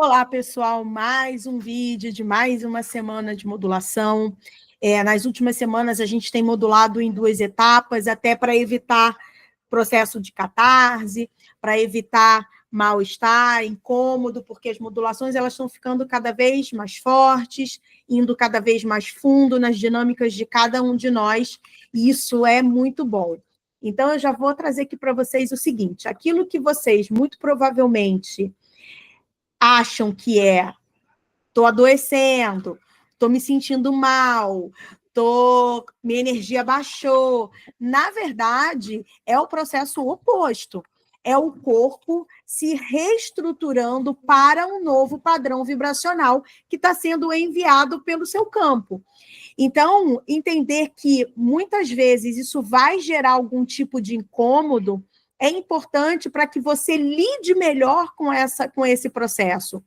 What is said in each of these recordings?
Olá, pessoal, mais um vídeo de mais uma semana de modulação. Nas últimas semanas, a gente tem modulado em 2 etapas, até para evitar processo de catarse, para evitar mal-estar, incômodo, porque as modulações elas estão ficando cada vez mais fortes, indo cada vez mais fundo nas dinâmicas de cada um de nós, e isso é muito bom. Então, eu já vou trazer aqui para vocês o seguinte: aquilo que vocês, muito provavelmente, acham que estou adoecendo, estou me sentindo mal, minha energia baixou. Na verdade, é o processo oposto. É o corpo se reestruturando para um novo padrão vibracional que está sendo enviado pelo seu campo. Então, entender que muitas vezes isso vai gerar algum tipo de incômodo é importante para que você lide melhor com esse processo.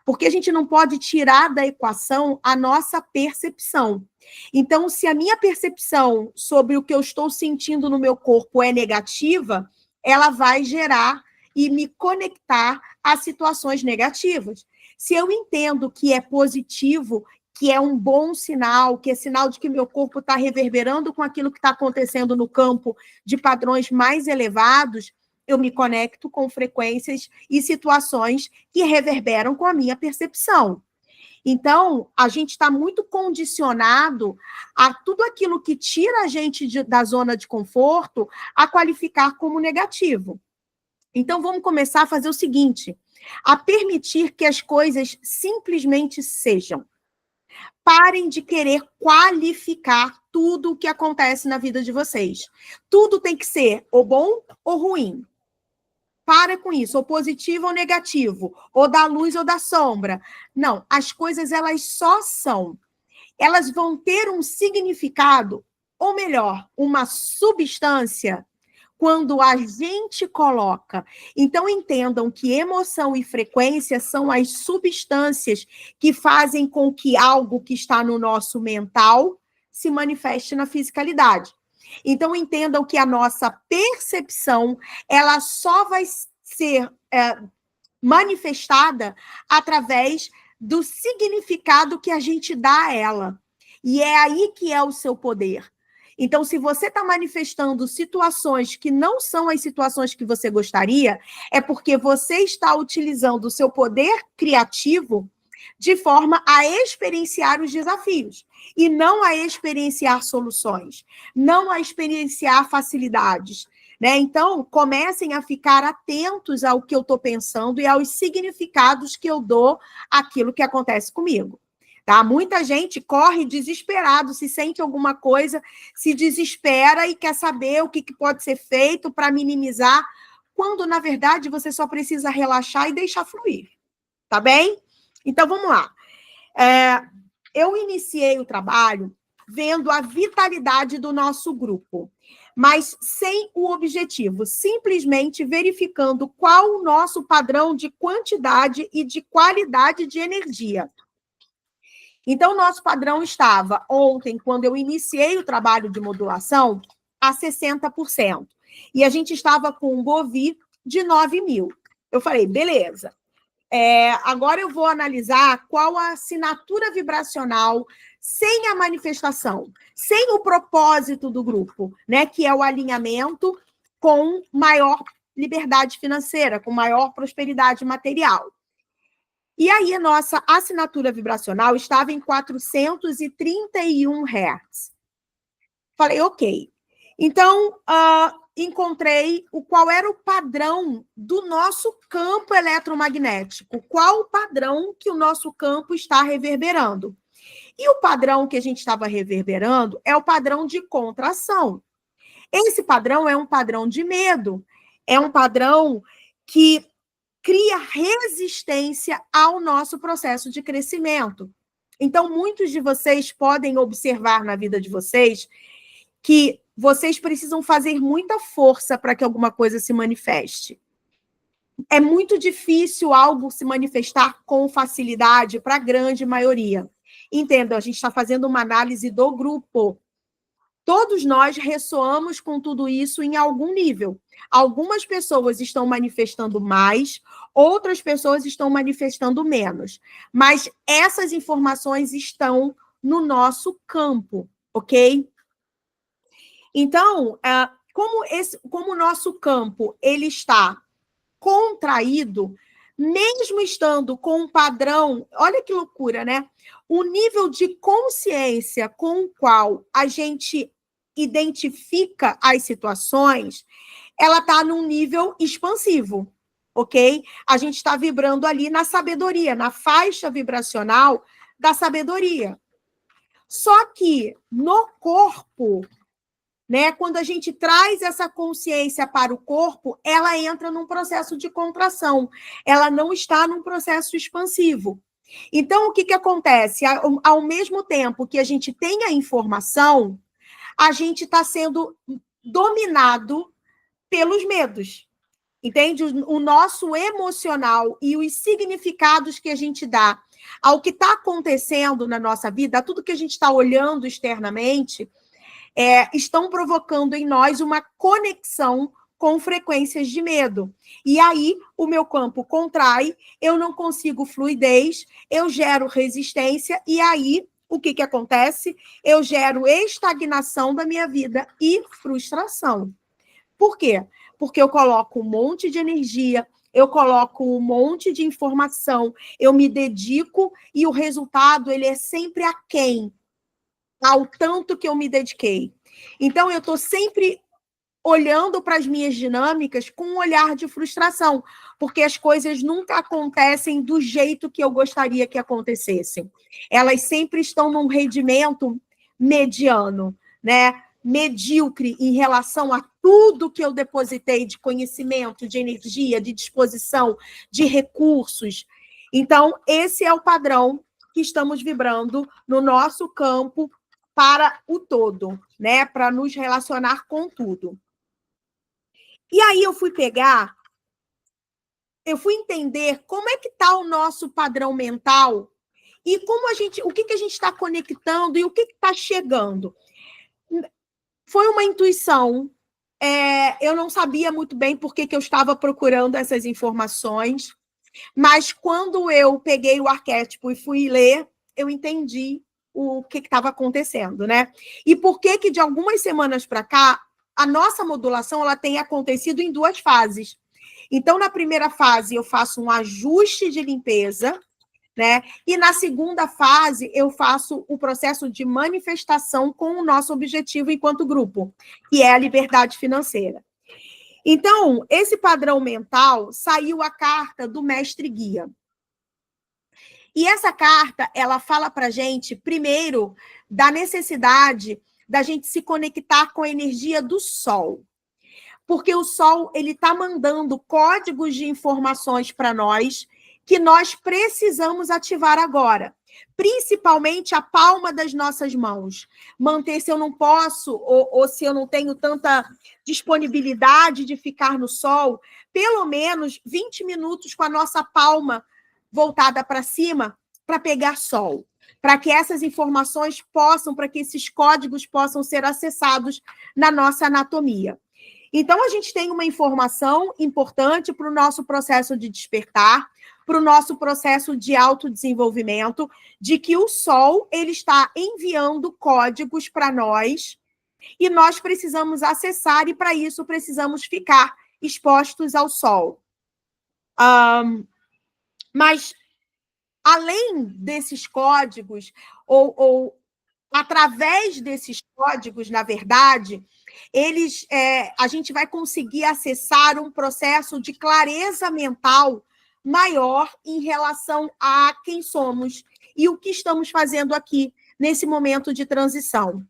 Porque a gente não pode tirar da equação a nossa percepção. Então, se a minha percepção sobre o que eu estou sentindo no meu corpo é negativa, ela vai gerar e me conectar a situações negativas. Se eu entendo que é positivo, que é um bom sinal, que é sinal de que meu corpo está reverberando com aquilo que está acontecendo no campo de padrões mais elevados, eu me conecto com frequências e situações que reverberam com a minha percepção. Então, a gente está muito condicionado a tudo aquilo que tira a gente da zona de conforto a qualificar como negativo. Então, vamos começar a fazer o seguinte: a permitir que as coisas simplesmente sejam. Parem de querer qualificar tudo o que acontece na vida de vocês. Tudo tem que ser ou bom ou ruim. Para com isso, ou positivo ou negativo, ou da luz ou da sombra. Não, as coisas elas só são. Elas vão ter um significado, ou melhor, uma substância, quando a gente coloca. Então, entendam que emoção e frequência são as substâncias que fazem com que algo que está no nosso mental se manifeste na fisicalidade. Então, entendam que a nossa percepção, ela só vai ser manifestada através do significado que a gente dá a ela. E é aí que é o seu poder. Então, se você está manifestando situações que não são as situações que você gostaria, é porque você está utilizando o seu poder criativo de forma a experienciar os desafios e não a experienciar soluções, não a experienciar facilidades, né? Então, comecem a ficar atentos ao que eu estou pensando e aos significados que eu dou àquilo que acontece comigo. Tá? Muita gente corre desesperado, se sente alguma coisa, se desespera e quer saber o que pode ser feito para minimizar, quando, na verdade, você só precisa relaxar e deixar fluir. Tá bem? Então, vamos lá. Eu iniciei o trabalho vendo a vitalidade do nosso grupo, mas sem o objetivo, simplesmente verificando qual o nosso padrão de quantidade e de qualidade de energia. Então, o nosso padrão estava, ontem, quando eu iniciei o trabalho de modulação, a 60%. E a gente estava com um BOVI de 9.000. Eu falei, beleza. Agora eu vou analisar qual a assinatura vibracional sem a manifestação, sem o propósito do grupo, né? Que é o alinhamento com maior liberdade financeira, com maior prosperidade material. E aí, a nossa assinatura vibracional estava em 431 Hz. Falei, ok. Então, encontrei qual era o padrão do nosso campo eletromagnético, qual o padrão que o nosso campo está reverberando. E o padrão que a gente estava reverberando é o padrão de contração. Esse padrão é um padrão de medo, é um padrão que cria resistência ao nosso processo de crescimento. Então, muitos de vocês podem observar na vida de vocês que vocês precisam fazer muita força para que alguma coisa se manifeste. É muito difícil algo se manifestar com facilidade para a grande maioria. Entendam, a gente está fazendo uma análise do grupo. Todos nós ressoamos com tudo isso em algum nível. Algumas pessoas estão manifestando mais, outras pessoas estão manifestando menos. Mas essas informações estão no nosso campo, ok? Então, como o nosso campo ele está contraído, mesmo estando com um padrão, olha que loucura, né? O nível de consciência com o qual a gente identifica as situações, ela está num nível expansivo, ok? A gente está vibrando ali na sabedoria, na faixa vibracional da sabedoria. Só que no corpo, né, quando a gente traz essa consciência para o corpo, ela entra num processo de contração. Ela não está num processo expansivo. Então, o que acontece? Ao mesmo tempo que a gente tem a informação, a gente está sendo dominado pelos medos. Entende? O nosso emocional e os significados que a gente dá ao que está acontecendo na nossa vida, a tudo que a gente está olhando externamente, estão provocando em nós uma conexão com frequências de medo. E aí, o meu campo contrai, eu não consigo fluidez, eu gero resistência, e aí, o que acontece? Eu gero estagnação da minha vida e frustração. Por quê? Porque eu coloco um monte de energia, eu coloco um monte de informação, eu me dedico, e o resultado ele é sempre aquém ao tanto que eu me dediquei. Então, eu estou sempre olhando para as minhas dinâmicas com um olhar de frustração, porque as coisas nunca acontecem do jeito que eu gostaria que acontecessem. Elas sempre estão num rendimento mediano, né? Medíocre em relação a tudo que eu depositei de conhecimento, de energia, de disposição, de recursos. Então, esse é o padrão que estamos vibrando no nosso campo para o todo, né? Para nos relacionar com tudo. E aí eu fui entender como é que está o nosso padrão mental e como o que a gente está conectando e o que está chegando. Foi uma intuição. Eu não sabia muito bem por que eu estava procurando essas informações, mas quando eu peguei o arquétipo e fui ler, eu entendi o que estava acontecendo, né? E por que de algumas semanas para cá, a nossa modulação ela tem acontecido em 2 fases. Então, na primeira fase, eu faço um ajuste de limpeza, né? E na segunda fase, eu faço o processo de manifestação com o nosso objetivo enquanto grupo, que é a liberdade financeira. Então, esse padrão mental, saiu a carta do mestre guia. E essa carta, ela fala para a gente, primeiro, da necessidade da gente se conectar com a energia do sol. Porque o sol, ele está mandando códigos de informações para nós que nós precisamos ativar agora. Principalmente a palma das nossas mãos. Manter se eu não posso, ou se eu não tenho tanta disponibilidade de ficar no sol, pelo menos 20 minutos com a nossa palma voltada para cima, para pegar sol, para que essas informações para que esses códigos possam ser acessados na nossa anatomia. Então, a gente tem uma informação importante para o nosso processo de despertar, para o nosso processo de autodesenvolvimento, de que o sol ele está enviando códigos para nós e nós precisamos acessar, e para isso precisamos ficar expostos ao sol. Mas, além desses códigos, ou através desses códigos, na verdade, a gente vai conseguir acessar um processo de clareza mental maior em relação a quem somos e o que estamos fazendo aqui nesse momento de transição.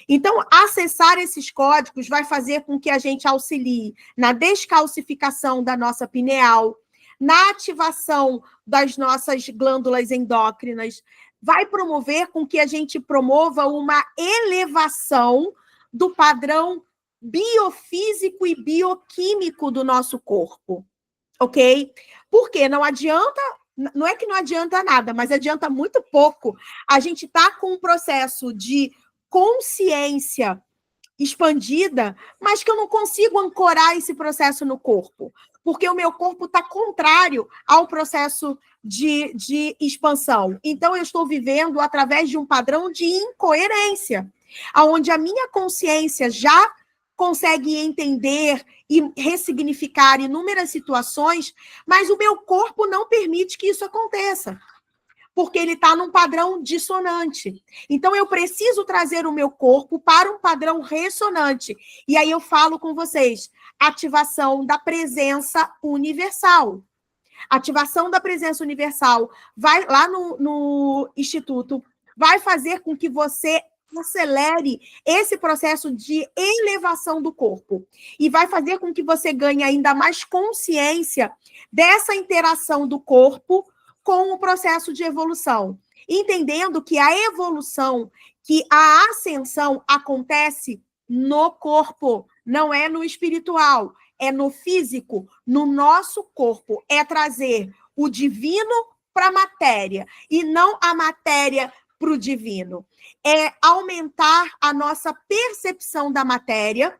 Então, acessar esses códigos vai fazer com que a gente auxilie na descalcificação da nossa pineal, na ativação das nossas glândulas endócrinas, vai promover com que a gente promova uma elevação do padrão biofísico e bioquímico do nosso corpo, ok? Porque não adianta, não é que não adianta nada, mas adianta muito pouco a gente estar com um processo de consciência expandida, mas que eu não consigo ancorar esse processo no corpo, porque o meu corpo está contrário ao processo de expansão. Então, eu estou vivendo através de um padrão de incoerência, onde a minha consciência já consegue entender e ressignificar inúmeras situações, mas o meu corpo não permite que isso aconteça, porque ele está num padrão dissonante. Então, eu preciso trazer o meu corpo para um padrão ressonante. E aí eu falo com vocês, ativação da presença universal. Ativação da presença universal vai lá no Instituto, vai fazer com que você acelere esse processo de elevação do corpo e vai fazer com que você ganhe ainda mais consciência dessa interação do corpo com o processo de evolução, entendendo que a evolução, que a ascensão acontece no corpo, não é no espiritual, é no físico, no nosso corpo, é trazer o divino para a matéria e não a matéria para o divino. É aumentar a nossa percepção da matéria,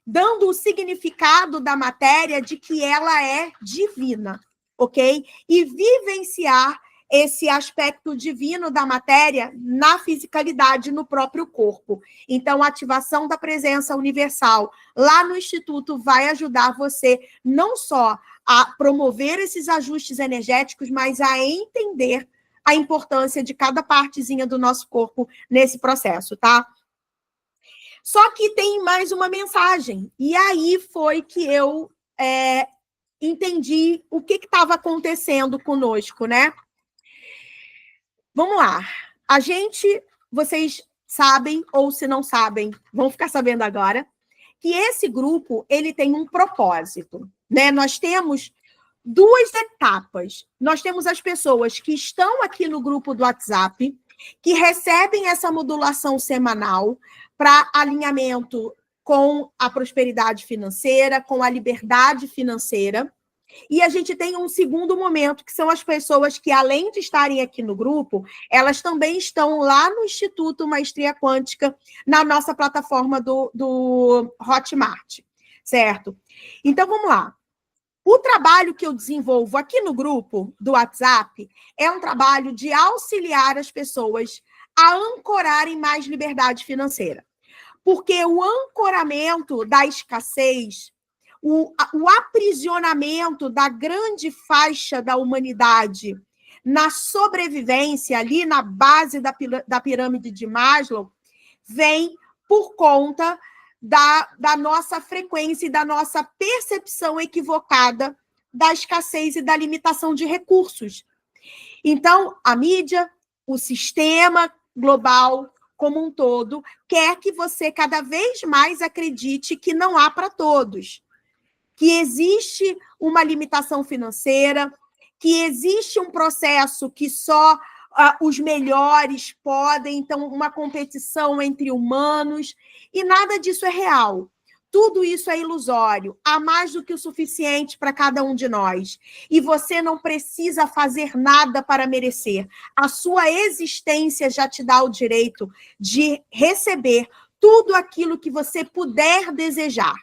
dando o significado da matéria de que ela é divina, ok? E vivenciar esse aspecto divino da matéria na fisicalidade, no próprio corpo. Então, a ativação da presença universal lá no Instituto vai ajudar você não só a promover esses ajustes energéticos, mas a entender a importância de cada partezinha do nosso corpo nesse processo, tá? Só que tem mais uma mensagem. E aí foi que eu entendi o que estava acontecendo conosco, né? Vamos lá. A gente, vocês sabem, ou se não sabem, vão ficar sabendo agora, que esse grupo, ele tem um propósito, né? Nós temos duas etapas. Nós temos as pessoas que estão aqui no grupo do WhatsApp, que recebem essa modulação semanal para alinhamento com a prosperidade financeira, com a liberdade financeira. E a gente tem um segundo momento, que são as pessoas que, além de estarem aqui no grupo, elas também estão lá no Instituto Maestria Quântica, na nossa plataforma do Hotmart, certo? Então, vamos lá. O trabalho que eu desenvolvo aqui no grupo do WhatsApp é um trabalho de auxiliar as pessoas a ancorarem mais liberdade financeira. Porque o ancoramento da escassez, o aprisionamento da grande faixa da humanidade na sobrevivência, ali na base da pirâmide de Maslow, vem por conta da nossa frequência e da nossa percepção equivocada da escassez e da limitação de recursos. Então, a mídia, o sistema global como um todo, quer que você cada vez mais acredite que não há para todos, que existe uma limitação financeira, que existe um processo que só os melhores podem, então uma competição entre humanos, e nada disso é real. Tudo isso é ilusório, há mais do que o suficiente para cada um de nós. E você não precisa fazer nada para merecer. A sua existência já te dá o direito de receber tudo aquilo que você puder desejar.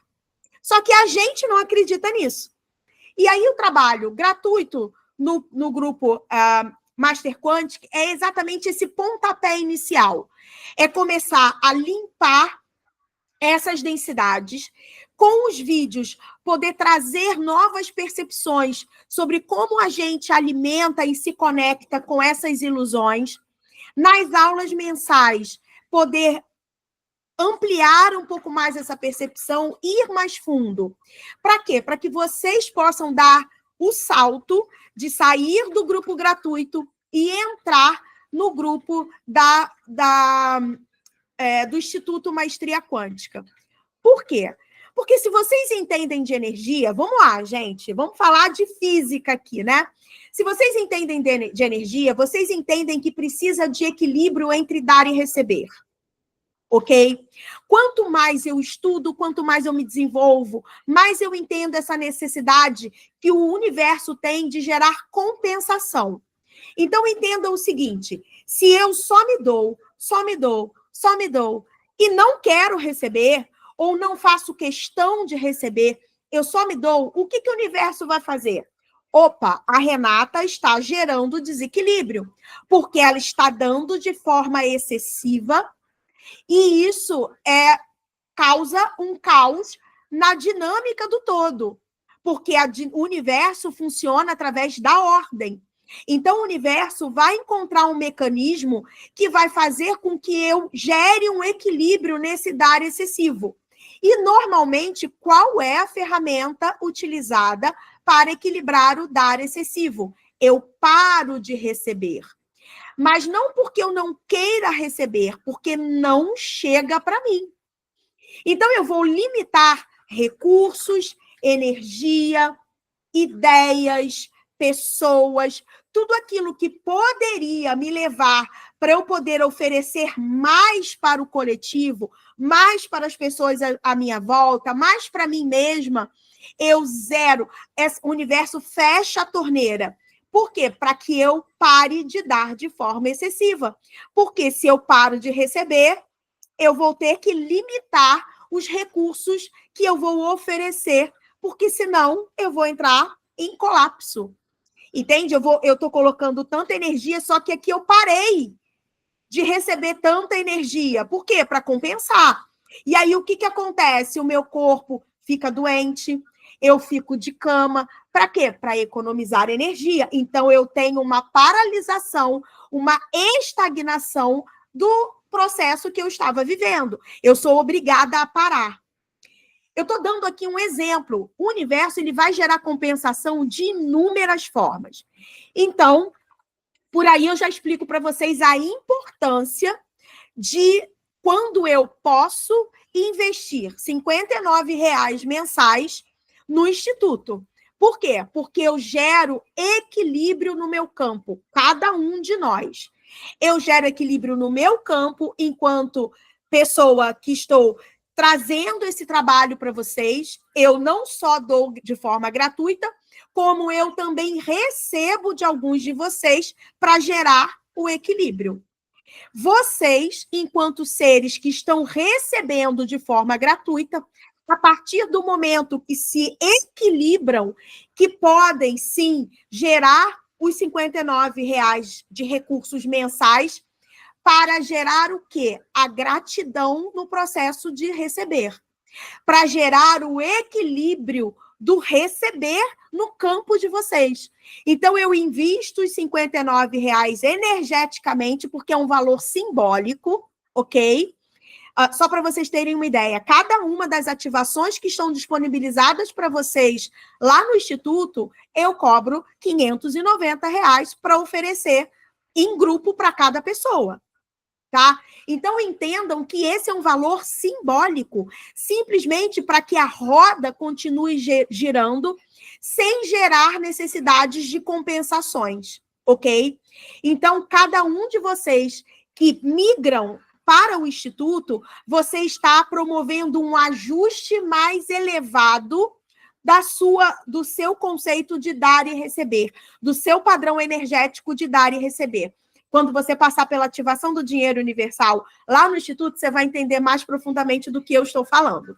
Só que a gente não acredita nisso. E aí o trabalho gratuito no grupo Master Quantic é exatamente esse pontapé inicial. É começar a limpar essas densidades, com os vídeos, poder trazer novas percepções sobre como a gente alimenta e se conecta com essas ilusões. Nas aulas mensais, poder ampliar um pouco mais essa percepção, ir mais fundo. Para quê? Para que vocês possam dar o salto de sair do grupo gratuito e entrar no grupo do Instituto Maestria Quântica. Por quê? Porque se vocês entendem de energia, vamos lá, gente, vamos falar de física aqui, né? Se vocês entendem de energia, vocês entendem que precisa de equilíbrio entre dar e receber. Ok? Quanto mais eu estudo, quanto mais eu me desenvolvo, mais eu entendo essa necessidade que o universo tem de gerar compensação. Então, entenda o seguinte, se eu só me dou e não quero receber, ou não faço questão de receber, eu só me dou, o que o universo vai fazer? Opa, a Renata está gerando desequilíbrio, porque ela está dando de forma excessiva, e isso causa um caos na dinâmica do todo, porque o universo funciona através da ordem. Então, o universo vai encontrar um mecanismo que vai fazer com que eu gere um equilíbrio nesse dar excessivo. E, normalmente, qual é a ferramenta utilizada para equilibrar o dar excessivo? Eu paro de receber. Mas não porque eu não queira receber, porque não chega para mim. Então, eu vou limitar recursos, energia, ideias, pessoas, tudo aquilo que poderia me levar para eu poder oferecer mais para o coletivo, mais para as pessoas à minha volta, mais para mim mesma, eu zero. O universo fecha a torneira. Por quê? Para que eu pare de dar de forma excessiva. Porque se eu paro de receber, eu vou ter que limitar os recursos que eu vou oferecer, porque senão eu vou entrar em colapso. Entende? Eu estou colocando tanta energia, só que aqui eu parei de receber tanta energia. Por quê? Para compensar. E aí, o que acontece? O meu corpo fica doente, eu fico de cama. Para quê? Para economizar energia. Então, eu tenho uma paralisação, uma estagnação do processo que eu estava vivendo. Eu sou obrigada a parar. Eu estou dando aqui um exemplo. O universo ele vai gerar compensação de inúmeras formas. Então, por aí eu já explico para vocês a importância de quando eu posso investir R$ 59,00 mensais no Instituto. Por quê? Porque eu gero equilíbrio no meu campo, cada um de nós. Eu gero equilíbrio no meu campo enquanto pessoa que estou trazendo esse trabalho para vocês. Eu não só dou de forma gratuita, como eu também recebo de alguns de vocês para gerar o equilíbrio. Vocês, enquanto seres que estão recebendo de forma gratuita, a partir do momento que se equilibram, que podem, sim, gerar os R$ 59,00 de recursos mensais para gerar o quê? A gratidão no processo de receber. Para gerar o equilíbrio do receber no campo de vocês. Então, eu invisto os R$ 59,00 energeticamente, porque é um valor simbólico, ok? Só para vocês terem uma ideia, cada uma das ativações que estão disponibilizadas para vocês lá no Instituto, eu cobro R$ 590,00 para oferecer em grupo para cada pessoa. Tá? Então, entendam que esse é um valor simbólico, simplesmente para que a roda continue girando sem gerar necessidades de compensações, ok? Então, cada um de vocês que migram para o Instituto, você está promovendo um ajuste mais elevado do seu conceito de dar e receber, do seu padrão energético de dar e receber. Quando você passar pela ativação do dinheiro universal lá no Instituto, você vai entender mais profundamente do que eu estou falando.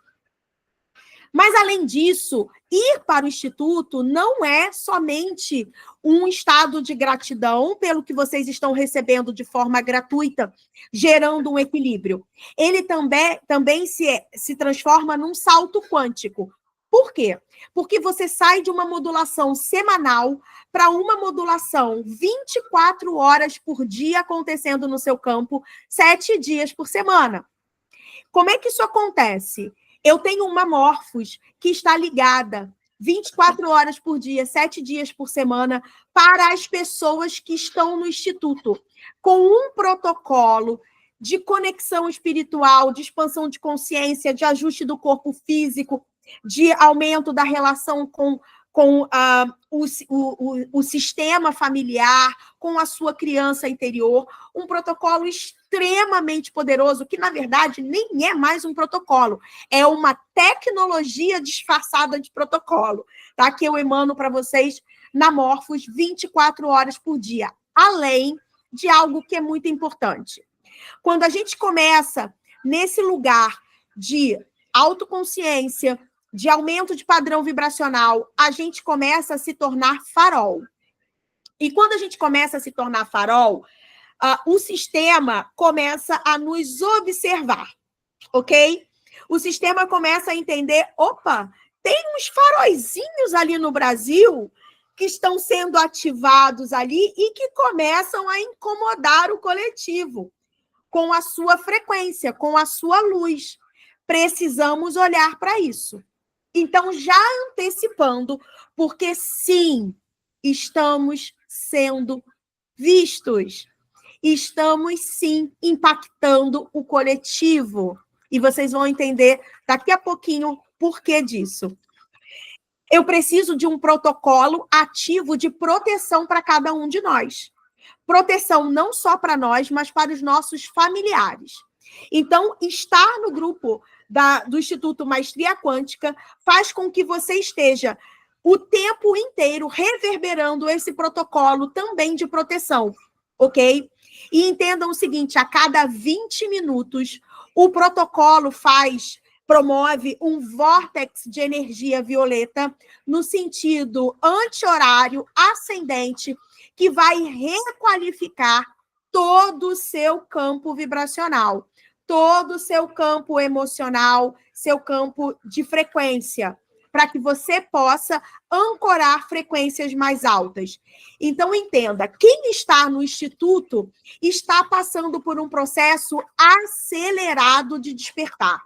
Mas, além disso, ir para o Instituto não é somente um estado de gratidão pelo que vocês estão recebendo de forma gratuita, gerando um equilíbrio. Ele também se transforma num salto quântico. Por quê? Porque você sai de uma modulação semanal para uma modulação 24 horas por dia acontecendo no seu campo, 7 dias por semana. Como é que isso acontece? Eu tenho uma Morphos que está ligada 24 horas por dia, 7 dias por semana, para as pessoas que estão no Instituto, com um protocolo de conexão espiritual, de expansão de consciência, de ajuste do corpo físico, de aumento da relação com o sistema familiar, com a sua criança interior, um protocolo extremamente poderoso, que, na verdade, nem é mais um protocolo, é uma tecnologia disfarçada de protocolo, tá? Que eu emano para vocês na Morphos 24 horas por dia, além de algo que é muito importante. Quando a gente começa nesse lugar de autoconsciência, de aumento de padrão vibracional, a gente começa a se tornar farol. E quando a gente começa a se tornar farol, o sistema começa a nos observar, ok? O sistema começa a entender, opa, tem uns faróizinhos ali no Brasil que estão sendo ativados ali e que começam a incomodar o coletivo com a sua frequência, com a sua luz. Precisamos olhar para isso. Então, já antecipando, porque sim, estamos sendo vistos. Estamos, sim, impactando o coletivo. E vocês vão entender daqui a pouquinho por que disso. Eu preciso de um protocolo ativo de proteção para cada um de nós. Proteção não só para nós, mas para os nossos familiares. Então, estar no grupo do Instituto Maestria Quântica faz com que você esteja o tempo inteiro reverberando esse protocolo também de proteção, ok? E entendam o seguinte, a cada 20 minutos, o protocolo promove um vórtex de energia violeta no sentido anti-horário, ascendente, que vai requalificar todo o seu campo vibracional, todo o seu campo emocional, seu campo de frequência, para que você possa ancorar frequências mais altas. Então, entenda, quem está no Instituto está passando por um processo acelerado de despertar.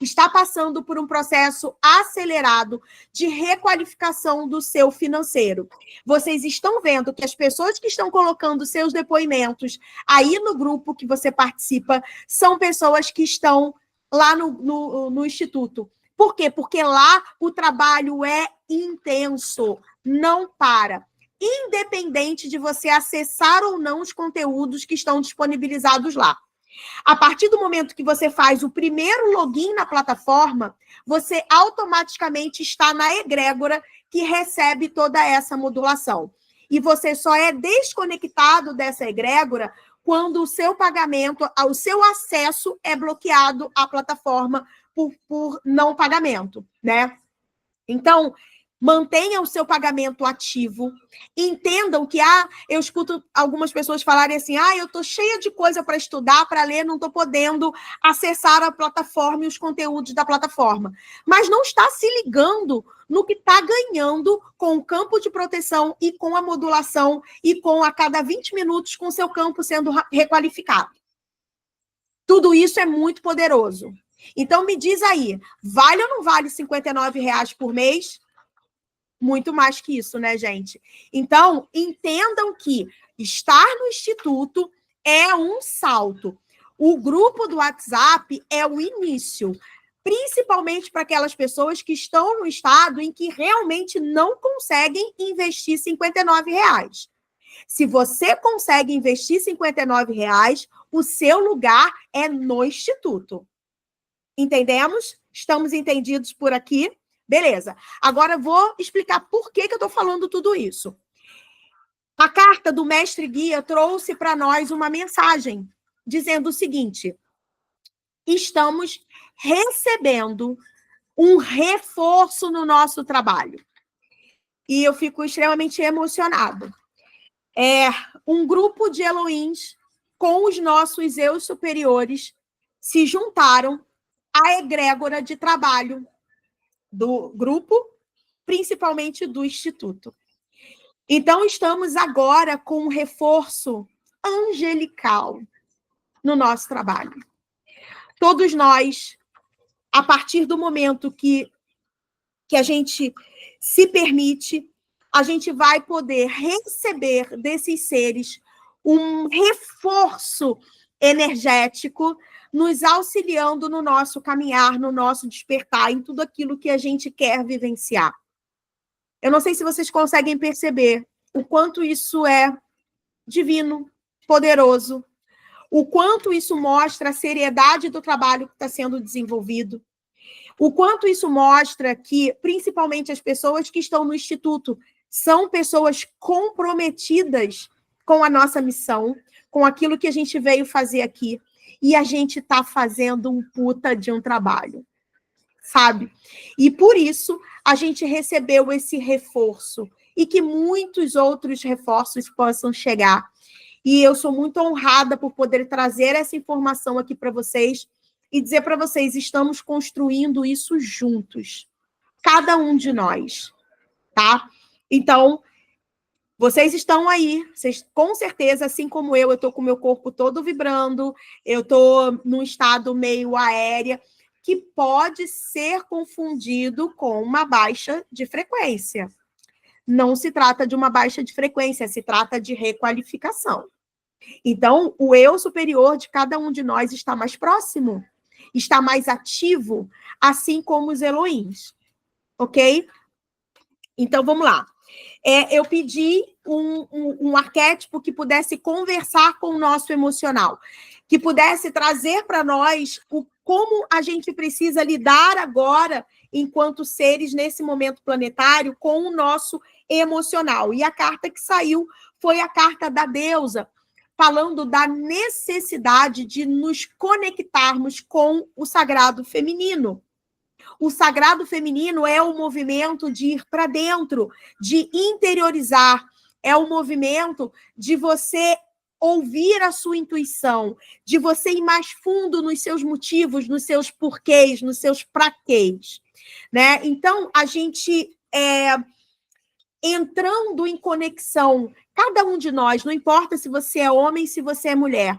Está passando por um processo acelerado de requalificação do seu financeiro. Vocês estão vendo que as pessoas que estão colocando seus depoimentos aí no grupo que você participa são pessoas que estão lá no Instituto. Por quê? Porque lá o trabalho é intenso, não para. Independente de você acessar ou não os conteúdos que estão disponibilizados lá. A partir do momento que você faz o primeiro login na plataforma, você automaticamente está na egrégora que recebe toda essa modulação. E você só é desconectado dessa egrégora quando o seu pagamento, o seu acesso é bloqueado à plataforma por não pagamento, né? Então, mantenha o seu pagamento ativo. Entendam que, eu escuto algumas pessoas falarem assim, eu estou cheia de coisa para estudar, para ler, não estou podendo acessar a plataforma e os conteúdos da plataforma. Mas não está se ligando no que está ganhando com o campo de proteção e com a modulação e com a cada 20 minutos com o seu campo sendo requalificado. Tudo isso é muito poderoso. Então, me diz aí, vale ou não vale R$59 por mês? Muito mais que isso, né, gente? Então, entendam que estar no Instituto é um salto. O grupo do WhatsApp é o início, principalmente para aquelas pessoas que estão no estado em que realmente não conseguem investir R$59. Se você consegue investir R$59, o seu lugar é no Instituto. Entendemos? Estamos entendidos por aqui? Beleza. Agora eu vou explicar por que eu estou falando tudo isso. A carta do Mestre Guia trouxe para nós uma mensagem dizendo o seguinte: estamos recebendo um reforço no nosso trabalho. E eu fico extremamente emocionada. Um grupo de Elohims com os nossos eus superiores se juntaram à egrégora de trabalho do grupo, principalmente do Instituto. Então, estamos agora com um reforço angelical no nosso trabalho. Todos nós, a partir do momento que a gente se permite, a gente vai poder receber desses seres um reforço energético, nos auxiliando no nosso caminhar, no nosso despertar, em tudo aquilo que a gente quer vivenciar. Eu não sei se vocês conseguem perceber o quanto isso é divino, poderoso, o quanto isso mostra a seriedade do trabalho que está sendo desenvolvido, o quanto isso mostra que, principalmente as pessoas que estão no Instituto, são pessoas comprometidas com a nossa missão, com aquilo que a gente veio fazer aqui. e a gente está fazendo um puta de um trabalho, sabe? E por isso a gente recebeu esse reforço e que muitos outros reforços possam chegar. E eu sou muito honrada por poder trazer essa informação aqui para vocês e dizer para vocês, estamos construindo isso juntos, cada um de nós, tá? Então, vocês estão aí, vocês com certeza, assim como eu estou com o meu corpo todo vibrando, eu estou num estado meio aéreo, que pode ser confundido com uma baixa de frequência. Não se trata de uma baixa de frequência, se trata de requalificação. Então, o eu superior de cada um de nós está mais próximo, está mais ativo, assim como os Elohims, ok? Então, vamos lá. Eu pedi um arquétipo que pudesse conversar com o nosso emocional, que pudesse trazer para nós como a gente precisa lidar agora, enquanto seres nesse momento planetário, com o nosso emocional. E a carta que saiu foi a carta da deusa, falando da necessidade de nos conectarmos com o sagrado feminino. O sagrado feminino é o movimento de ir para dentro, de interiorizar, é o movimento de você ouvir a sua intuição, de você ir mais fundo nos seus motivos, nos seus porquês, nos seus praquês, né? Então, a gente entrando em conexão, cada um de nós, não importa se você é homem, se você é mulher,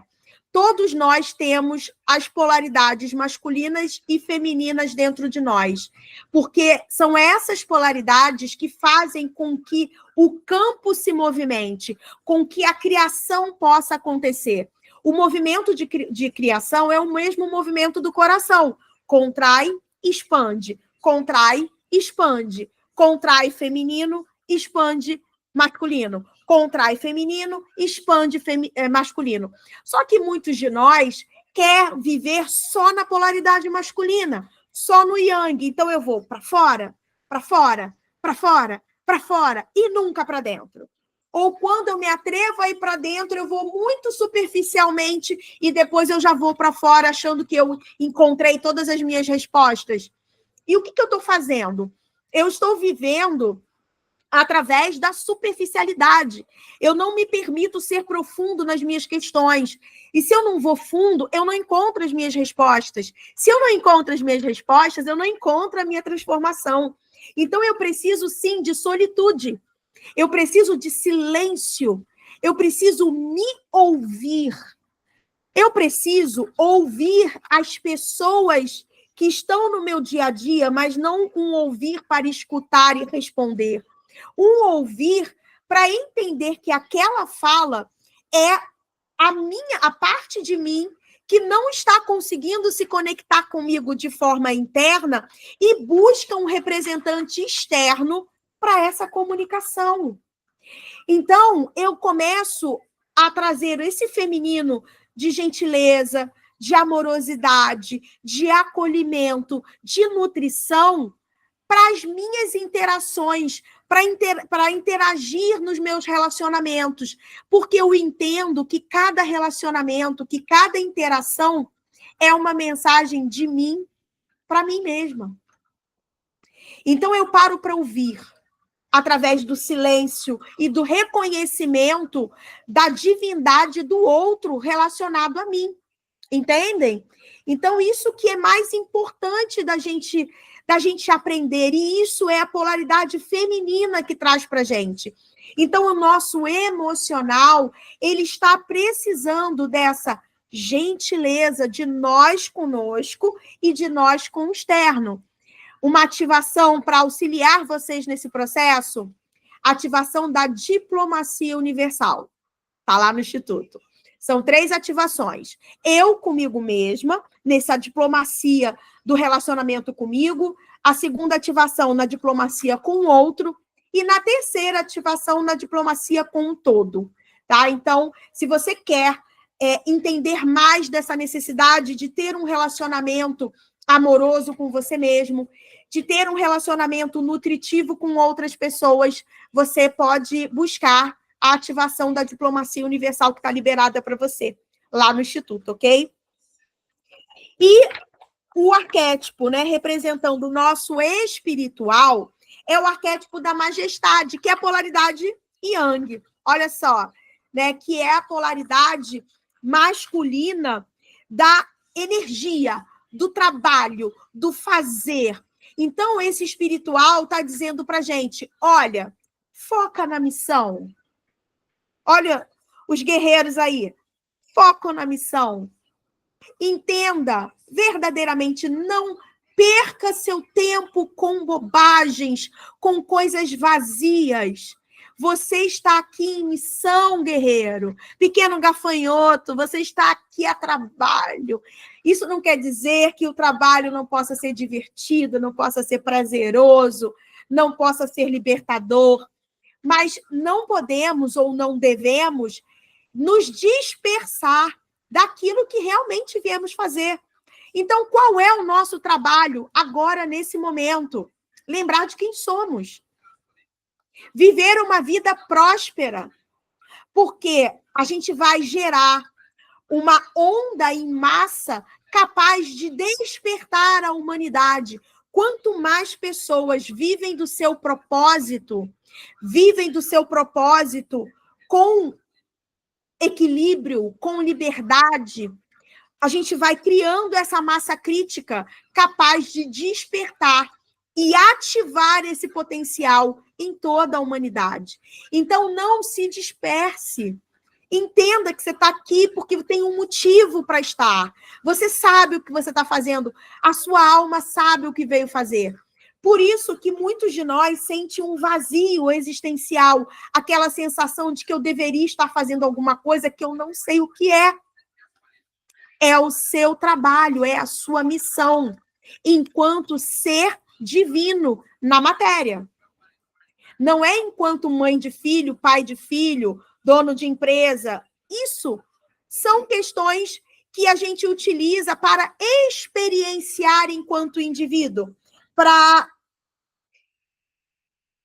todos nós temos as polaridades masculinas e femininas dentro de nós, porque são essas polaridades que fazem com que o campo se movimente, com que a criação possa acontecer. O movimento de criação é o mesmo movimento do coração. Contrai, expande. Contrai, expande. Contrai feminino, expande masculino. Contrai feminino, expande masculino. Só que muitos de nós quer viver só na polaridade masculina, só no yang. Então eu vou para fora, para fora, para fora, para fora e nunca para dentro. Ou quando eu me atrevo a ir para dentro, eu vou muito superficialmente e depois eu já vou para fora achando que eu encontrei todas as minhas respostas. E o que eu estou fazendo? Eu estou vivendo através da superficialidade. Eu não me permito ser profundo nas minhas questões. E se eu não vou fundo, eu não encontro as minhas respostas. Se eu não encontro as minhas respostas, eu não encontro a minha transformação. Então, eu preciso, sim, de solitude. Eu preciso de silêncio. Eu preciso me ouvir. Eu preciso ouvir as pessoas que estão no meu dia a dia, mas não um ouvir para escutar e responder. Um ouvir para entender que aquela fala é a parte de mim que não está conseguindo se conectar comigo de forma interna e busca um representante externo para essa comunicação. Então, eu começo a trazer esse feminino de gentileza, de amorosidade, de acolhimento, de nutrição para as minhas interações, para interagir nos meus relacionamentos, porque eu entendo que cada relacionamento, que cada interação é uma mensagem de mim para mim mesma. Então, eu paro para ouvir, através do silêncio e do reconhecimento da divindade do outro relacionado a mim. Entendem? Então, isso que é mais importante da gente aprender, e isso é a polaridade feminina que traz para a gente. Então, o nosso emocional, ele está precisando dessa gentileza de nós conosco e de nós com o externo. Uma ativação para auxiliar vocês nesse processo, ativação da diplomacia universal. Está lá no Instituto. São 3 ativações. Eu comigo mesma, nessa diplomacia do relacionamento comigo. A segunda ativação na diplomacia com o outro. E na terceira ativação na diplomacia com o todo. Tá? Então, se você quer entender mais dessa necessidade de ter um relacionamento amoroso com você mesmo, de ter um relacionamento nutritivo com outras pessoas, você pode buscar a ativação da diplomacia universal que está liberada para você, lá no Instituto, ok? E o arquétipo, né, representando o nosso espiritual, é o arquétipo da majestade, que é a polaridade yang. Olha só, né, que é a polaridade masculina da energia, do trabalho, do fazer. Então, esse espiritual está dizendo para a gente, olha, foca na missão. Olha os guerreiros aí, focam na missão. Entenda, verdadeiramente, não perca seu tempo com bobagens, com coisas vazias. Você está aqui em missão, guerreiro. Pequeno gafanhoto, você está aqui a trabalho. Isso não quer dizer que o trabalho não possa ser divertido, não possa ser prazeroso, não possa ser libertador. Mas não podemos ou não devemos nos dispersar daquilo que realmente viemos fazer. Então, qual é o nosso trabalho agora, nesse momento? Lembrar de quem somos. Viver uma vida próspera. Porque a gente vai gerar uma onda em massa capaz de despertar a humanidade. Quanto mais pessoas vivem do seu propósito com equilíbrio, com liberdade, a gente vai criando essa massa crítica capaz de despertar e ativar esse potencial em toda a humanidade. Então, não se disperse. Entenda que você está aqui porque tem um motivo para estar. Você sabe o que você está fazendo. A sua alma sabe o que veio fazer. Por isso que muitos de nós sentem um vazio existencial, aquela sensação de que eu deveria estar fazendo alguma coisa que eu não sei o que é. É o seu trabalho, é a sua missão, enquanto ser divino na matéria. Não é enquanto mãe de filho, pai de filho, dono de empresa. Isso são questões que a gente utiliza para experienciar enquanto indivíduo, para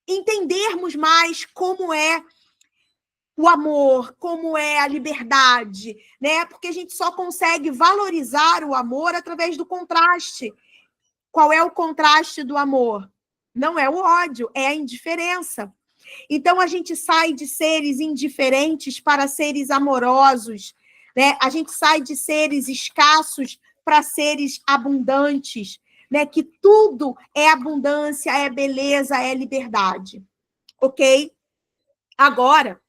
entendermos mais como é o amor, como é a liberdade, né? Porque a gente só consegue valorizar o amor através do contraste. Qual é o contraste do amor? Não é o ódio, é a indiferença. Então, a gente sai de seres indiferentes para seres amorosos, né? A gente sai de seres escassos para seres abundantes, né? Que tudo é abundância, é beleza, é liberdade. Ok? Agora,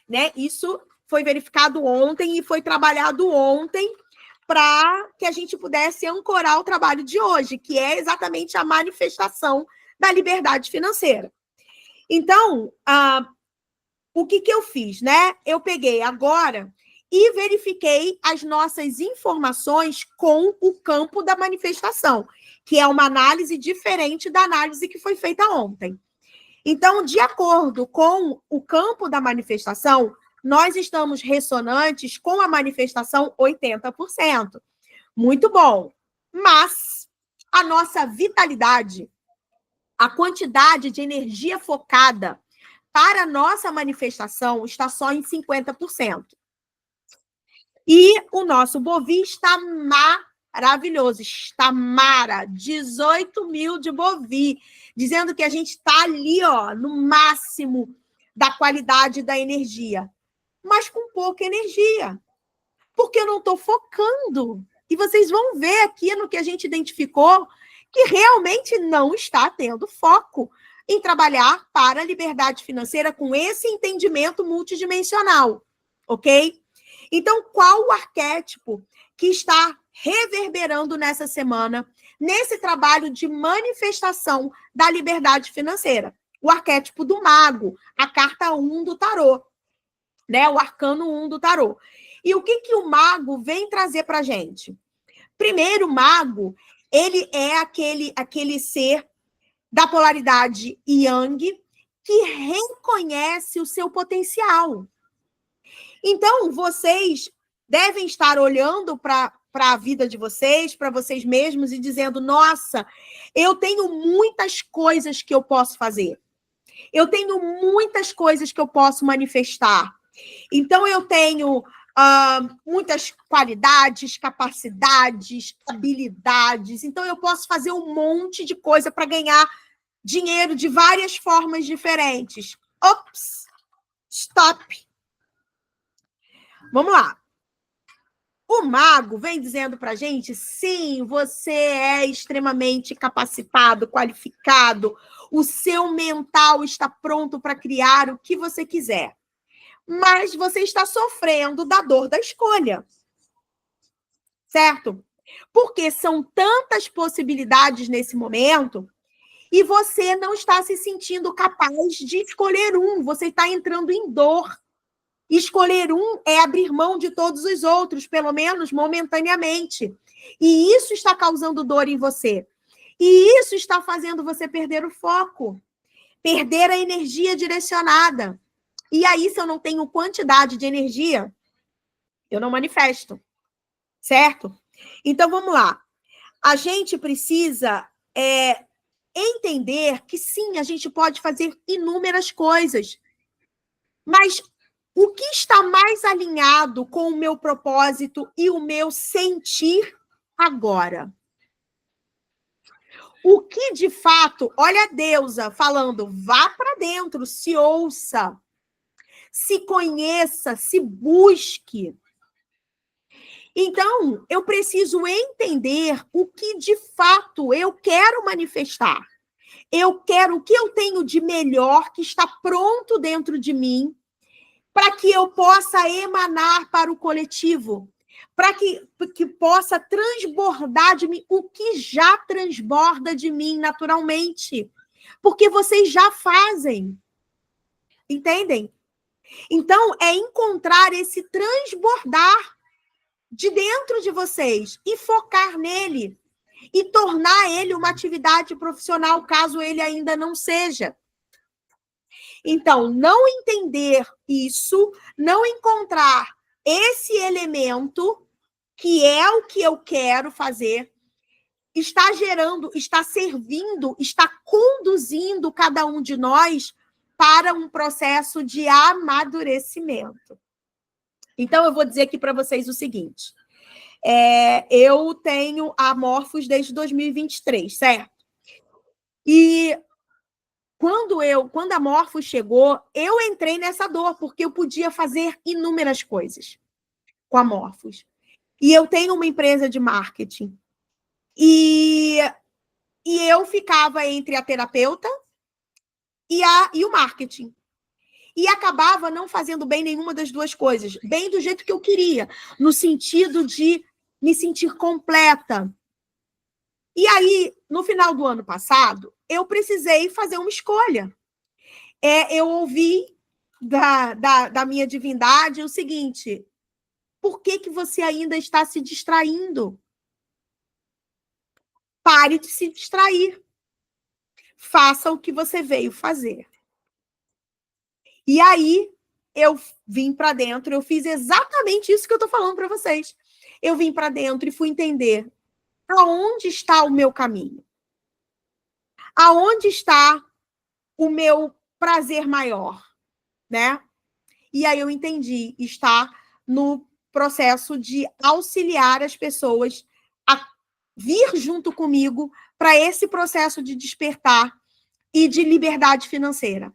né? Isso foi verificado ontem e foi trabalhado ontem para que a gente pudesse ancorar o trabalho de hoje, que é exatamente a manifestação da liberdade financeira. Então, o que eu fiz, né? Eu peguei agora e verifiquei as nossas informações com o campo da manifestação, que é uma análise diferente da análise que foi feita ontem. Então, de acordo com o campo da manifestação, nós estamos ressonantes com a manifestação 80%. Muito bom. Mas a nossa vitalidade, a quantidade de energia focada para a nossa manifestação está só em 50%. E o nosso Bovi está maravilhoso, está 18 mil de Bovi, dizendo que a gente está ali, ó, no máximo da qualidade da energia, mas com pouca energia, porque eu não estou focando. E vocês vão ver aqui no que a gente identificou que realmente não está tendo foco em trabalhar para a liberdade financeira com esse entendimento multidimensional, ok? Então, qual o arquétipo que está reverberando nessa semana, nesse trabalho de manifestação da liberdade financeira? O arquétipo do mago, a carta 1 do tarô, né? O arcano 1 do tarô. E o que o mago vem trazer para a gente? Primeiro, o mago, ele é aquele ser da polaridade yang que reconhece o seu potencial. Então, vocês devem estar olhando para a vida de vocês, para vocês mesmos, e dizendo, nossa, eu tenho muitas coisas que eu posso fazer. Eu tenho muitas coisas que eu posso manifestar. Então, eu tenho muitas qualidades, capacidades, habilidades. Então, eu posso fazer um monte de coisa para ganhar dinheiro de várias formas diferentes. Ops! Stop! Vamos lá. O mago vem dizendo para a gente, sim, você é extremamente capacitado, qualificado, o seu mental está pronto para criar o que você quiser. Mas você está sofrendo da dor da escolha. Certo? Porque são tantas possibilidades nesse momento e você não está se sentindo capaz de escolher um. Você está entrando em dor. Escolher um é abrir mão de todos os outros, pelo menos momentaneamente. E isso está causando dor em você. E isso está fazendo você perder o foco, perder a energia direcionada. E aí, se eu não tenho quantidade de energia, eu não manifesto. Certo? Então, vamos lá. A gente precisa entender que, sim, a gente pode fazer inúmeras coisas. Mas o que está mais alinhado com o meu propósito e o meu sentir agora? O que, de fato, olha a deusa falando, vá para dentro, se ouça, se conheça, se busque. Então, eu preciso entender o que, de fato, eu quero manifestar. Eu quero o que eu tenho de melhor que está pronto dentro de mim para que eu possa emanar para o coletivo, para que possa transbordar de mim o que já transborda de mim naturalmente. Porque vocês já fazem. Entendem? Então, é encontrar esse transbordar de dentro de vocês e focar nele e tornar ele uma atividade profissional, caso ele ainda não seja. Então, não entender isso, não encontrar esse elemento, que é o que eu quero fazer, está gerando, está servindo, está conduzindo cada um de nós para um processo de amadurecimento. Então, eu vou dizer aqui para vocês o seguinte. Eu tenho a Morphos desde 2023, certo? E quando a Morphos chegou, eu entrei nessa dor, porque eu podia fazer inúmeras coisas com a Morphos. E eu tenho uma empresa de marketing. E eu ficava entre a terapeuta e o marketing. E acabava não fazendo bem nenhuma das duas coisas, bem do jeito que eu queria, no sentido de me sentir completa. E aí, no final do ano passado, eu precisei fazer uma escolha. Eu ouvi da minha divindade o seguinte: por que você ainda está se distraindo? Pare de se distrair. Faça o que você veio fazer. E aí, eu vim para dentro, eu fiz exatamente isso que eu estou falando para vocês. Eu vim para dentro e fui entender aonde está o meu caminho. Aonde está o meu prazer maior, né? E aí eu entendi, está no processo de auxiliar as pessoas a vir junto comigo para esse processo de despertar e de liberdade financeira.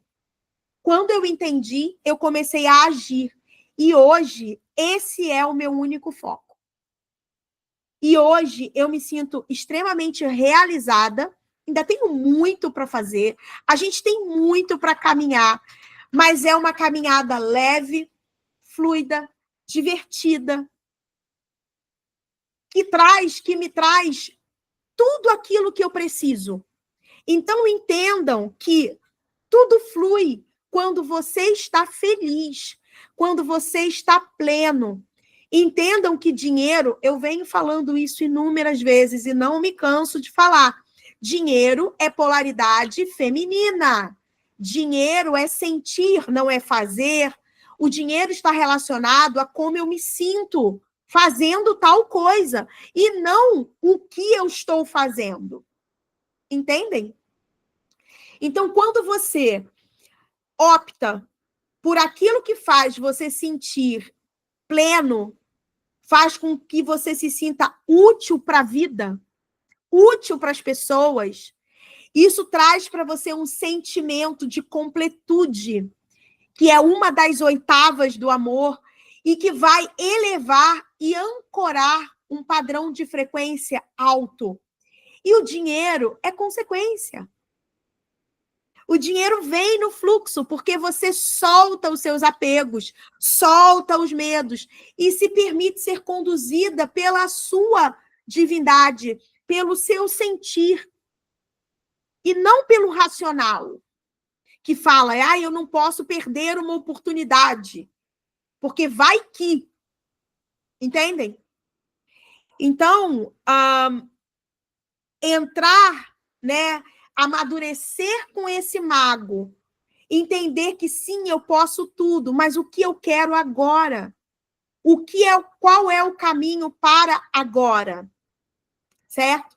Quando eu entendi, eu comecei a agir. E hoje, esse é o meu único foco. E hoje, eu me sinto extremamente realizada. Ainda tenho muito para fazer. A gente tem muito para caminhar. Mas é uma caminhada leve, fluida, divertida, que me traz tudo aquilo que eu preciso. Então, entendam que tudo flui quando você está feliz, quando você está pleno. Entendam que dinheiro, eu venho falando isso inúmeras vezes e não me canso de falar. Dinheiro é polaridade feminina. Dinheiro é sentir, não é fazer. O dinheiro está relacionado a como eu me sinto fazendo tal coisa e não o que eu estou fazendo. Entendem? Então, quando você opta por aquilo que faz você sentir pleno, faz com que você se sinta útil para a vida, útil para as pessoas. Isso traz para você um sentimento de completude, que é uma das oitavas do amor, e que vai elevar e ancorar um padrão de frequência alto. E o dinheiro é consequência. O dinheiro vem no fluxo, porque você solta os seus apegos, solta os medos e se permite ser conduzida pela sua divindade, pelo seu sentir, e não pelo racional, que fala, eu não posso perder uma oportunidade, porque vai que. Entendem? Então, entrar, né, amadurecer com esse mago, entender que sim, eu posso tudo, mas o que eu quero agora? Qual é o caminho para agora? Certo?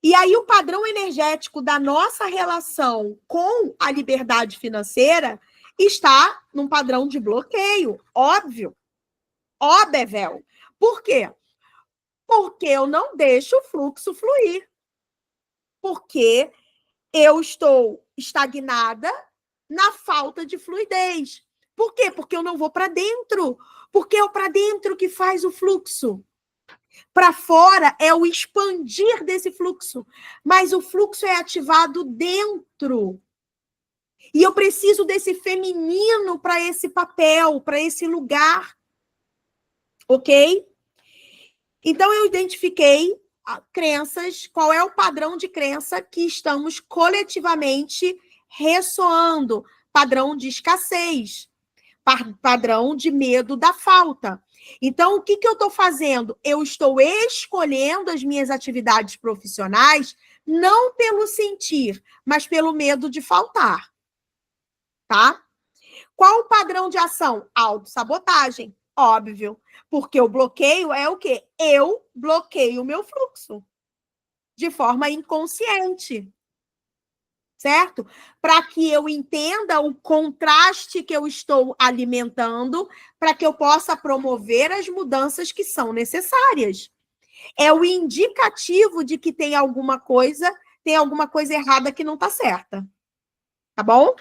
E aí o padrão energético da nossa relação com a liberdade financeira está num padrão de bloqueio, óbvio. Bevel. Por quê? Porque eu não deixo o fluxo fluir. Porque eu estou estagnada na falta de fluidez. Por quê? Porque eu não vou para dentro. Porque é o para dentro que faz o fluxo. Para fora é o expandir desse fluxo. Mas o fluxo é ativado dentro. E eu preciso desse feminino para esse papel, para esse lugar. Ok? Então, eu identifiquei crenças, qual é o padrão de crença que estamos coletivamente ressoando. Padrão de escassez, padrão de medo da falta. Então, o que eu estou fazendo? Eu estou escolhendo as minhas atividades profissionais não pelo sentir, mas pelo medo de faltar. Tá? Qual o padrão de ação? Autossabotagem. Óbvio. Porque o bloqueio é o quê? Eu bloqueio o meu fluxo. De forma inconsciente. Certo? Para que eu entenda o contraste que eu estou alimentando, para que eu possa promover as mudanças que são necessárias. É o indicativo de que tem alguma coisa errada que não está certa. Tá bom?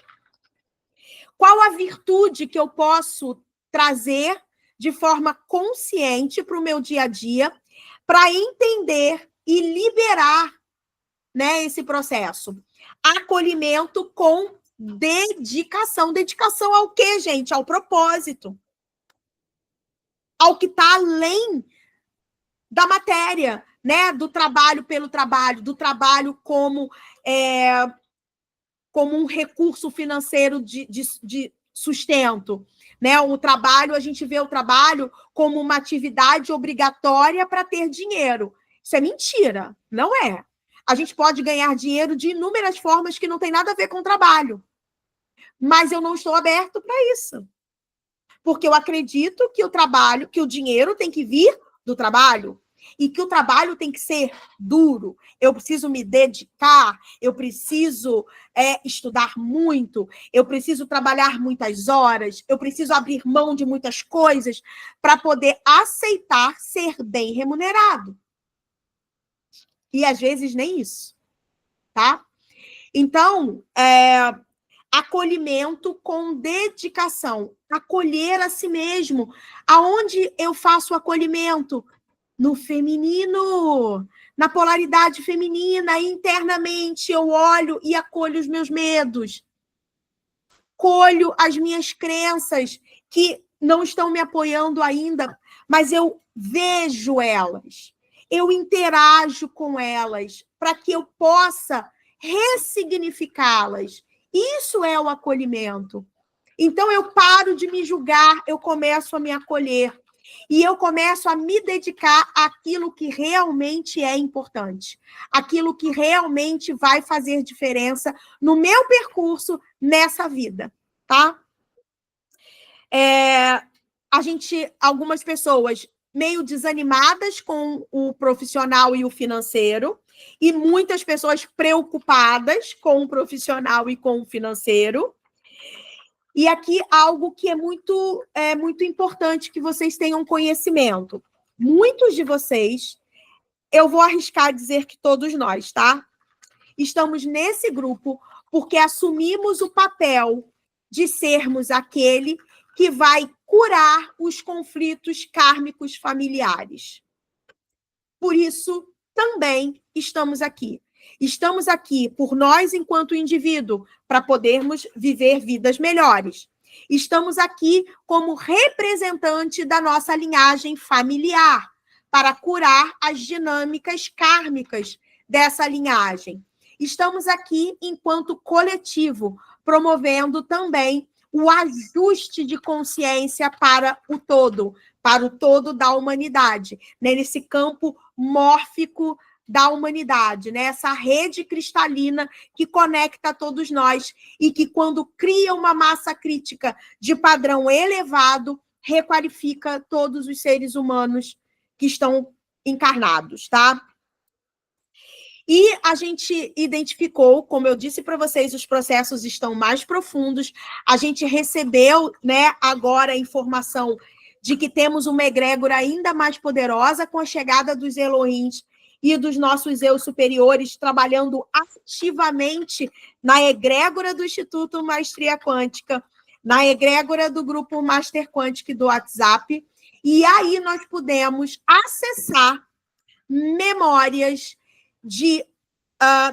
Qual a virtude que eu posso trazer de forma consciente para o meu dia a dia, para entender e liberar, né, esse processo? Acolhimento com dedicação. Dedicação ao quê, gente? Ao propósito. Ao que está além da matéria, né? Do trabalho pelo trabalho, do trabalho como um recurso financeiro de sustento. Né? O trabalho, a gente vê o trabalho como uma atividade obrigatória para ter dinheiro. Isso é mentira, não é. A gente pode ganhar dinheiro de inúmeras formas que não tem nada a ver com o trabalho. Mas eu não estou aberto para isso. Porque eu acredito que o dinheiro tem que vir do trabalho. E que o trabalho tem que ser duro. Eu preciso me dedicar, eu preciso estudar muito, eu preciso trabalhar muitas horas, eu preciso abrir mão de muitas coisas para poder aceitar ser bem remunerado. E às vezes nem isso, tá? Então, acolhimento com dedicação, acolher a si mesmo. Aonde eu faço o acolhimento? No feminino, na polaridade feminina, internamente eu olho e acolho os meus medos, colho as minhas crenças que não estão me apoiando ainda, mas eu vejo elas, eu interajo com elas, para que eu possa ressignificá-las. Isso é o acolhimento. Então, eu paro de me julgar, eu começo a me acolher. E eu começo a me dedicar àquilo que realmente é importante, aquilo que realmente vai fazer diferença no meu percurso nessa vida, tá? Algumas pessoas meio desanimadas com o profissional e o financeiro, e muitas pessoas preocupadas com o profissional e com o financeiro. E aqui algo que é muito importante que vocês tenham conhecimento. Muitos de vocês, eu vou arriscar dizer que todos nós, tá? Estamos nesse grupo porque assumimos o papel de sermos aquele que vai curar os conflitos kármicos familiares. Por isso, também estamos aqui. Estamos aqui por nós, enquanto indivíduo, para podermos viver vidas melhores. Estamos aqui como representante da nossa linhagem familiar, para curar as dinâmicas kármicas dessa linhagem. Estamos aqui enquanto coletivo, promovendo também o ajuste de consciência para o todo da humanidade, né? Nesse campo mórfico da humanidade, né? Essa rede cristalina que conecta todos nós e que, quando cria uma massa crítica de padrão elevado, requalifica todos os seres humanos que estão encarnados, tá? E a gente identificou, como eu disse para vocês, os processos estão mais profundos. A gente recebeu, né, agora a informação de que temos uma egrégora ainda mais poderosa com a chegada dos Elohims e dos nossos eus superiores trabalhando ativamente na egrégora do Instituto Maestria Quântica, na egrégora do grupo Master Quântico do WhatsApp. E aí nós pudemos acessar memórias de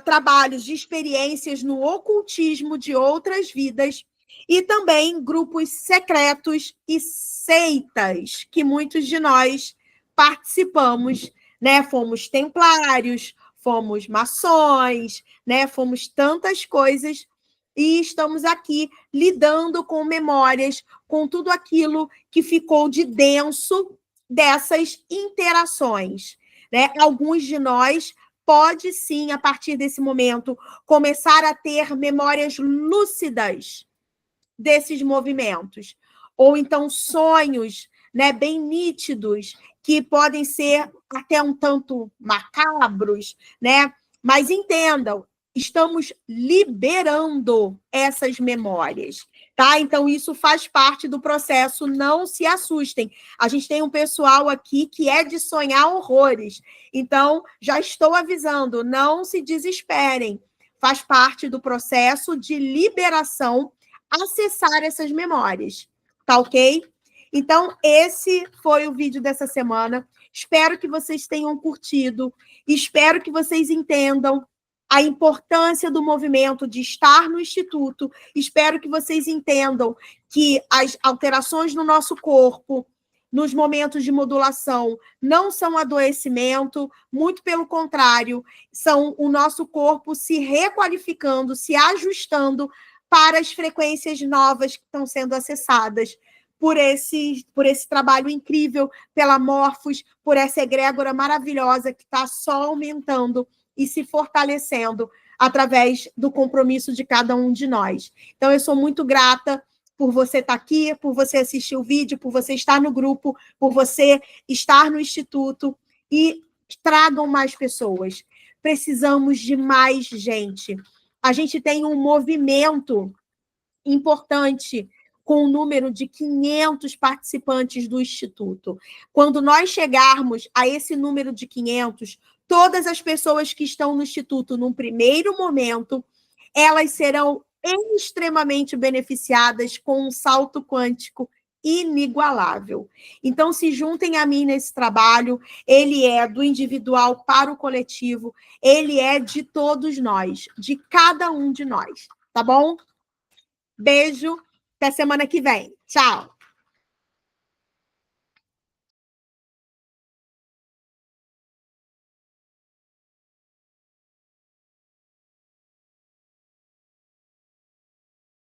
trabalhos, de experiências no ocultismo de outras vidas e também grupos secretos e seitas que muitos de nós participamos, né? Fomos templários, fomos maçons, né? Fomos tantas coisas e estamos aqui lidando com memórias, com tudo aquilo que ficou de denso dessas interações, né? Alguns de nós pode sim, a partir desse momento, começar a ter memórias lúcidas desses movimentos, ou então sonhos, né, bem nítidos, que podem ser até um tanto macabros, né? Mas entendam, estamos liberando essas memórias, tá? Então, isso faz parte do processo, não se assustem. A gente tem um pessoal aqui que é de sonhar horrores. Então, já estou avisando, não se desesperem. Faz parte do processo de liberação acessar essas memórias, tá ok? Então, esse foi o vídeo dessa semana. Espero que vocês tenham curtido. Espero que vocês entendam a importância do movimento de estar no Instituto. Espero que vocês entendam que as alterações no nosso corpo, nos momentos de modulação, não são adoecimento, muito pelo contrário, são o nosso corpo se requalificando, se ajustando para as frequências novas que estão sendo acessadas por esse trabalho incrível, pela Morphos, por essa egrégora maravilhosa que está só aumentando e se fortalecendo através do compromisso de cada um de nós. Então, eu sou muito grata por você estar aqui, por você assistir o vídeo, por você estar no grupo, por você estar no Instituto, e tragam mais pessoas. Precisamos de mais gente. A gente tem um movimento importante com o número de 500 participantes do Instituto. Quando nós chegarmos a esse número de 500, todas as pessoas que estão no Instituto, num primeiro momento, elas serão extremamente beneficiadas com um salto quântico inigualável. Então, se juntem a mim nesse trabalho. Ele é do individual para o coletivo, ele é de todos nós, de cada um de nós, tá bom? Beijo, até semana que vem. Tchau!